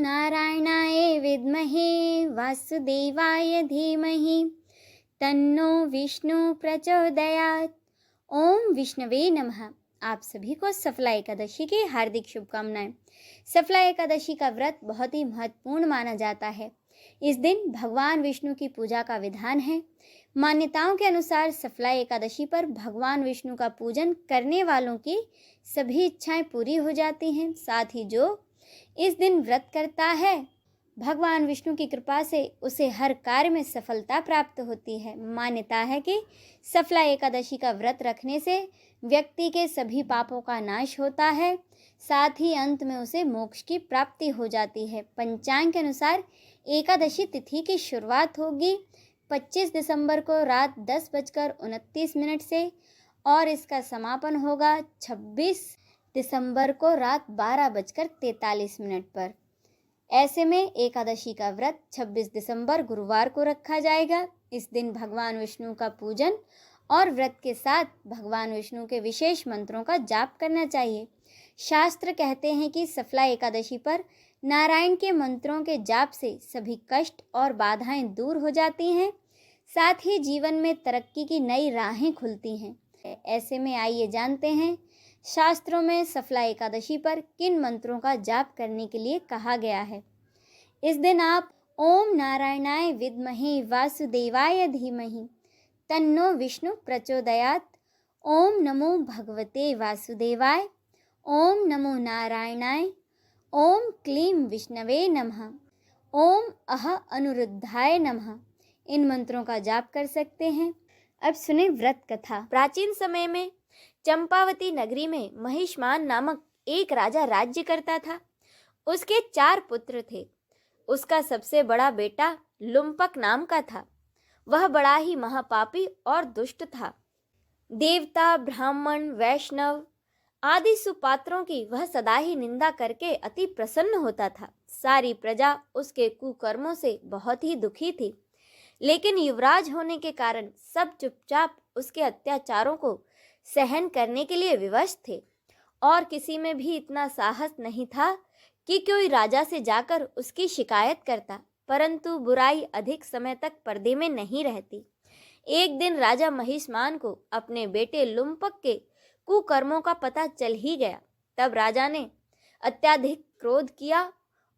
नारायणाय विद्महे वासुदेवाय धीमहि तन्नो विष्णु प्रचोदयात्। ओम विष्णवे नमः। आप सभी को सफला एकादशी की हार्दिक शुभकामनाएं। सफला एकादशी का व्रत बहुत ही महत्वपूर्ण माना जाता है। इस दिन भगवान विष्णु की पूजा का विधान है। मान्यताओं के अनुसार सफला एकादशी पर भगवान विष्णु का पूजन करने वालों की सभी इच्छाएं पूरी हो जाती हैं। साथ ही जो इस दिन व्रत करता है, भगवान विष्णु की कृपा से उसे हर कार्य में सफलता प्राप्त होती है। मान्यता है कि सफला एकादशी का व्रत रखने से व्यक्ति के सभी पापों का नाश होता है, साथ ही अंत में उसे मोक्ष की प्राप्ति हो जाती है। पंचांग के अनुसार एकादशी तिथि की शुरुआत होगी 25 दिसंबर को रात 10:29 से और इसका समापन होगा 26 दिसंबर को रात 12:43 पर। ऐसे में एकादशी का व्रत 26 दिसंबर गुरुवार को रखा जाएगा। इस दिन भगवान विष्णु का पूजन और व्रत के साथ भगवान विष्णु के विशेष मंत्रों का जाप करना चाहिए। शास्त्र कहते हैं कि सफला एकादशी पर नारायण के मंत्रों के जाप से सभी कष्ट और बाधाएं दूर हो जाती हैं, साथ ही जीवन में तरक्की की नई राहें खुलती हैं। ऐसे में आइए जानते हैं शास्त्रों में सफला एकादशी पर किन मंत्रों का जाप करने के लिए कहा गया है। इस दिन आप ओम नारायणाय विद्महे वासुदेवाय धीमहि तन्नो विष्णु प्रचोदयात्, ओम नमो भगवते वासुदेवाय, ओम नमो नारायणाय, ओम क्लीं विष्णवे नमः, ओम अह अनिरुद्धाय नमः। इन मंत्रों का जाप कर सकते हैं। अब सुने व्रत कथा। प्राचीन समय में चंपावती नगरी में महिष्मान नामक एक राजा राज्य करता था। उसके 4 पुत्र थे। उसका सबसे बड़ा बेटा लुम्पक नाम का था। वह बड़ा ही महापापी और दुष्ट था। देवता, ब्राह्मण, वैष्णव आदि सुपात्रों की वह सदा ही निंदा करके अति प्रसन्न होता था। सारी प्रजा उसके कुकर्मों से बहुत ही दुखी थी, लेकिन युवराज होने के कारण सब चुपचाप उसके अत्याचारों को सहन करने के लिए विवश थे और किसी में भी इतना साहस नहीं था कि कोई राजा से जाकर उसकी शिकायत करता। परंतु बुराई अधिक समय तक पर्दे में नहीं रहती। एक दिन राजा महिष्मान को अपने बेटे लुम्पक के कुकर्मों का पता चल ही गया। तब राजा ने अत्यधिक क्रोध किया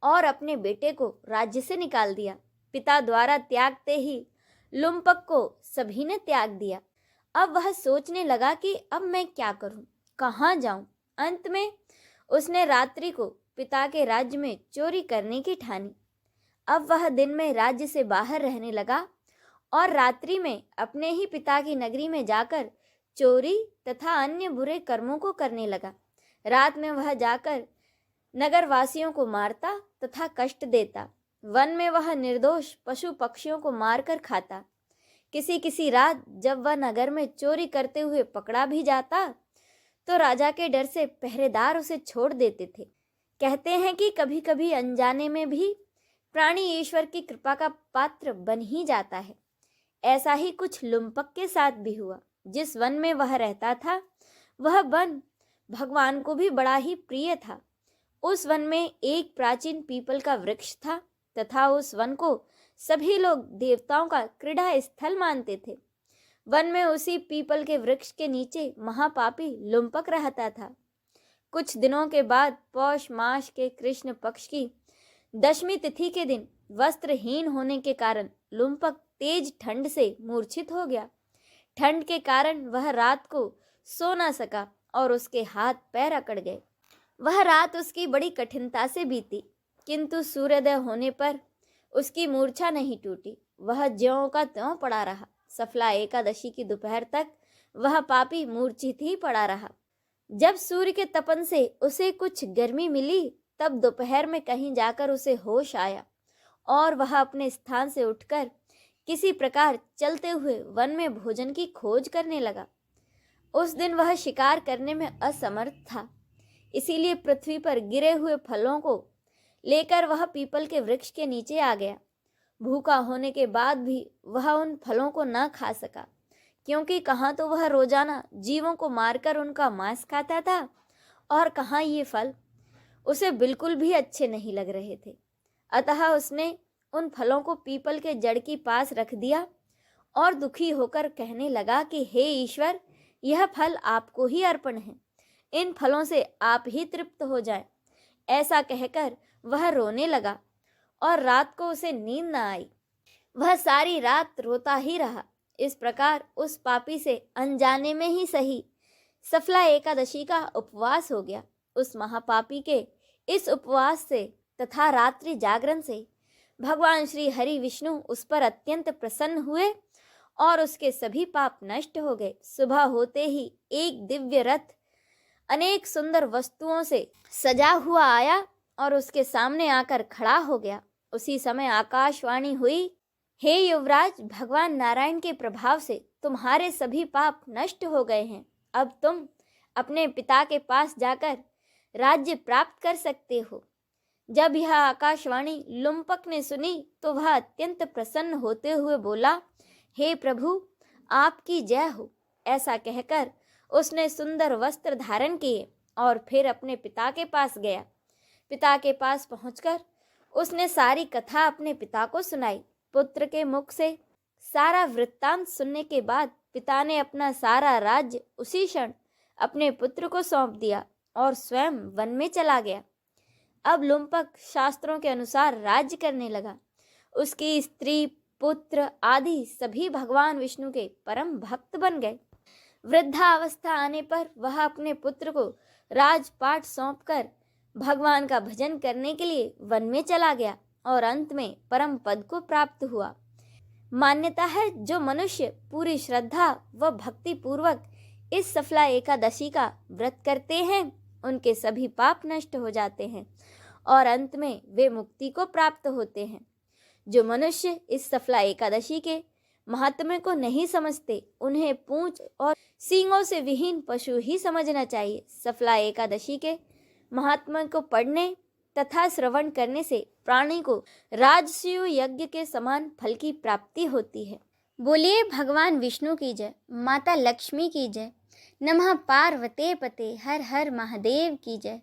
और अपने बेटे को राज्य से निकाल दिया। पिता द्वारा त्यागते ही लुम्पक को सभी ने त्याग दिया। अब वह सोचने लगा कि अब मैं क्या करूं, कहाँ जाऊं। अंत में उसने रात्रि को पिता के राज्य में चोरी करने की ठानी। अब वह दिन में राज्य से बाहर रहने लगा और रात्रि में अपने ही पिता की नगरी में जाकर चोरी तथा अन्य बुरे कर्मों को करने लगा। रात में वह जाकर नगरवासियों को मारता तथा कष्ट देता। वन में वह निर्दोष पशु पक्षियों को मारकर खाता। किसी रात जब वह नगर में चोरी करते हुए पकड़ा भी जाता तो राजा के डर से पहरेदार उसे छोड़ देते थे। कहते हैं कि कभी कभी अनजाने में भी प्राणी ईश्वर की कृपा का पात्र बन ही जाता है। ऐसा ही कुछ लुम्पक के साथ भी हुआ। जिस वन में वह रहता था वह वन भगवान को भी बड़ा ही प्रिय था। उस वन में एक प्राचीन पीपल का वृक्ष था तथा उस वन को सभी लोग देवताओं का क्रीड़ा स्थल मानते थे। वन में उसी पीपल के वृक्ष के नीचे महापापी लुम्पक रहता था। कुछ दिनों के बाद पौष मास के कृष्ण पक्ष की 10वीं तिथि के दिन वस्त्रहीन होने के कारण लुम्पक तेज ठंड से मूर्छित हो गया। ठंड के कारण वह रात को सो न सका और उसके हाथ पैर अकड़ गए। वह रात उसकी बड़ी कठिनता से बीती, किंतु सूर्योदय होने पर उसकी मूर्छा नहीं टूटी। वह ज्यों का त्यों पड़ा रहा। सफला एकादशी की दोपहर तक वह पापी मूर्छित ही पड़ा रहा। जब सूर्य के तपन से उसे कुछ गर्मी मिली तब दोपहर में कहीं जाकर उसे होश आया और वह अपने स्थान से उठकर किसी प्रकार चलते हुए वन में भोजन की खोज करने लगा। उस दिन वह शिकार करने में असमर्थ था, इसीलिए पृथ्वी पर गिरे हुए फलों को लेकर वह पीपल के वृक्ष के नीचे आ गया। भूखा होने के बाद भी वह उन फलों को न खा सका, क्योंकि कहाँ तो वह रोजाना जीवों को मारकर उनका मांस खाता था और कहाँ ये फल उसे बिल्कुल भी अच्छे नहीं लग रहे थे। अतः उसने उन फलों को पीपल के जड़ के पास रख दिया और दुखी होकर कहने लगा कि हे ईश्वर, यह फल आपको ही अर्पण है, इन फलों से आप ही तृप्त हो जाएं। ऐसा कहकर वह रोने लगा और रात को उसे नींद न आई। वह सारी रात रोता ही रहा। इस प्रकार उस पापी से अनजाने में ही सही सफला एकादशी का उपवास हो गया। उस महापापी के इस उपवास से तथा रात्रि जागरण से भगवान श्री हरि विष्णु उस पर अत्यंत प्रसन्न हुए और उसके सभी पाप नष्ट हो गए। सुबह होते ही एक दिव्य रथ अनेक सुंदर वस्तुओं से सजा हुआ आया और उसके सामने आकर खड़ा हो गया। उसी समय आकाशवाणी हुई, हे युवराज, भगवान नारायण के प्रभाव से तुम्हारे सभी पाप नष्ट हो गए हैं। अब तुम अपने पिता के पास जाकर राज्य प्राप्त कर सकते हो। जब यह आकाशवाणी लुम्पक ने सुनी तो वह अत्यंत प्रसन्न होते हुए बोला, हे प्रभु, आपकी जय हो। ऐसा कहकर उसने सुंदर वस्त्र धारण किए और फिर अपने पिता के पास गया। पिता के पास पहुंचकर उसने सारी कथा अपने पिता को सुनाई। पुत्र के मुख से सारा वृत्तांत सुनने के बाद पिता ने अपना सारा राज्य उसी क्षण अपने पुत्र को सौंप दिया और स्वयं वन में चला गया। अब लुम्पक शास्त्रों के अनुसार राज्य करने लगा। उसकी स्त्री, पुत्र आदि सभी भगवान विष्णु के परम भक्त बन गए। वृद्धावस्था आने पर वह अपने पुत्र को राजपाट सौंपकर भगवान का भजन करने के लिए वन में चला गया और अंत में परम पद को प्राप्त हुआ। मान्यता है, जो मनुष्य पूरी श्रद्धा व भक्ति पूर्वक इस सफला एकादशी का व्रत करते हैं, उनके सभी पाप नष्ट हो जाते हैं और अंत में वे मुक्ति को प्राप्त होते हैं। जो मनुष्य इस सफला एकादशी के महात्म्य को नहीं समझते, उन्हें पूंछ और सींगों से विहीन पशु ही समझना चाहिए। सफला एकादशी के महात्म्य को पढ़ने तथा श्रवण करने से प्राणी को राजसूय यज्ञ के समान फल की प्राप्ति होती है। बोलिए भगवान विष्णु की जय, माता लक्ष्मी की जय, नमः पार्वते पते, हर हर महादेव की जय।